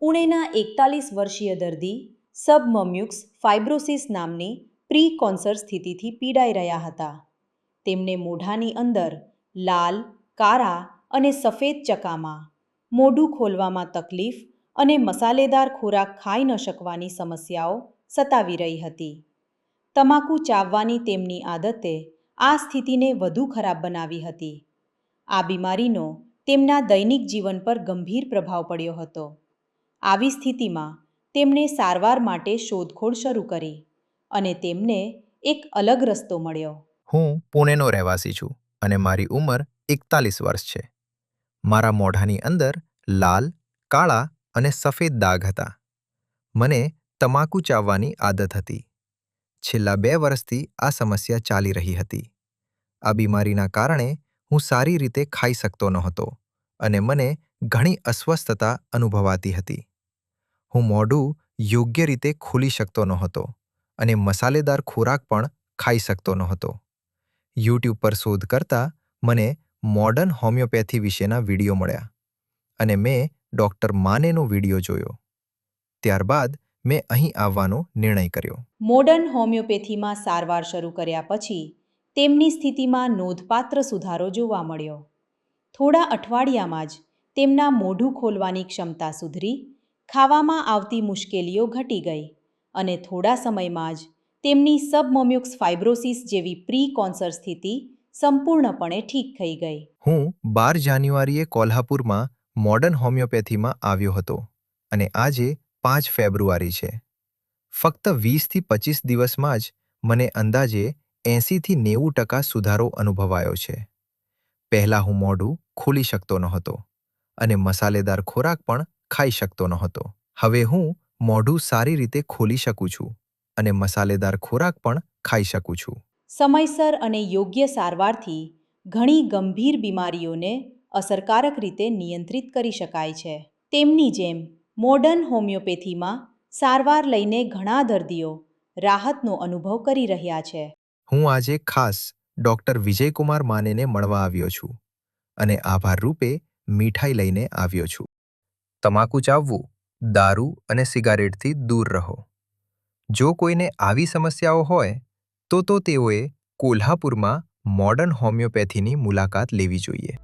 પુણેના 41 વર્ષીય દર્દી સબમમ્યુક્સ ફાઇબ્રોસિસ નામની પ્રી કોન્સર સ્થિતિથી પીડાઈ રહ્યા હતા. તેમને મોઢાની અંદર લાલ, કાળા અને સફેદ ચકામા, મોઢું ખોલવામાં તકલીફ અને મસાલેદાર ખોરાક ખાઈ ન શકવાની સમસ્યાઓ સતાવી રહી હતી. તમાકુ ચાવવાની તેમની આદતે આ સ્થિતિને વધુ ખરાબ બનાવી હતી. આ બીમારીનો તેમના દૈનિક જીવન પર ગંભીર પ્રભાવ પડ્યો હતો. આવી સ્થિતિમાં તેમણે સારવાર માટે શોધખોળ શરૂ કરી અને તેમને એક અલગ રસ્તો મળ્યો. હું પુણેનો રહેવાસી છું અને મારી ઉંમર 41 વર્ષ છે. મારા મોઢાની અંદર લાલ, કાળા અને સફેદ ડાઘ હતા. મને તમાકુ ચાવવાની આદત હતી. છેલ્લા 2 વર્ષથી આ સમસ્યા ચાલી રહી હતી. આ બીમારીના કારણે હું સારી રીતે ખાઈ શકતો નહોતો અને મને ઘણી અસ્વસ્થતા અનુભવાતી હતી. હું મોઢું યોગ્ય રીતે ખોલી શકતો નહોતો અને મસાલેદાર ખોરાક પણ ખાઈ શકતો નહોતો. યુટ્યુબ પર શોધ કરતા મને મોડર્ન હોમિયોપેથી વિશેના વિડીયો મળ્યા અને મેં ડૉક્ટર માનેનો વિડીયો જોયો. ત્યારબાદ મેં અહીં આવવાનો નિર્ણય કર્યો. મોડર્ન હોમિયોપેથીમાં સારવાર શરૂ કર્યા પછી તેમની સ્થિતિમાં નોંધપાત્ર સુધારો જોવા મળ્યો. થોડા અઠવાડિયામાં જ તેમના મોઢું ખોલવાની ક્ષમતા સુધરી, ખાવામાં આવતી મુશ્કેલીઓ ઘટી ગઈ અને થોડા સમયમાં જ તેમની સબમમ્યુક્સ ફાઇબ્રોસિસ જેવી પ્રી કોન્સર સ્થિતિ સંપૂર્ણપણે ઠીક થઈ ગઈ. હું 12 જાન્યુઆરીએ કોલ્હાપુરમાં મોડર્ન હોમિયોપેથીમાં આવ્યો હતો અને આજે 5 ફેબ્રુઆરી છે. ફક્ત 20થી 25 દિવસમાં જ મને અંદાજે 80થી 90% સુધારો અનુભવાયો છે. પહેલાં હું મોઢું ખોલી શકતો નહોતો અને મસાલેદાર ખોરાક પણ ખાઈ શકતો નહોતો. હવે હું મોઢું સારી રીતે ખોલી શકું છું અને મસાલેદાર ખોરાક પણ ખાઈ શકું છું. સમયસર અને યોગ્ય સારવારથી ઘણી ગંભીર બીમારીઓને અસરકારક રીતે નિયંત્રિત કરી શકાય છે. તેમની જેમ મોડર્ન હોમિયોપેથીમાં સારવાર લઈને ઘણા દર્દીઓ રાહતનો અનુભવ કરી રહ્યા છે. હું આજે ખાસ ડૉક્ટર વિજયકુમાર માનેને મળવા આવ્યો છું અને આભાર રૂપે મીઠાઈ લઈને આવ્યો છું. તમાકુ ચાવવું, દારૂ અને સિગારેટથી દૂર રહો. જો કોઈને આવી સમસ્યાઓ હોય તો તેઓએ કોલ્હાપુરમાં મોડર્ન હોમિયોપેથીની મુલાકાત લેવી જોઈએ.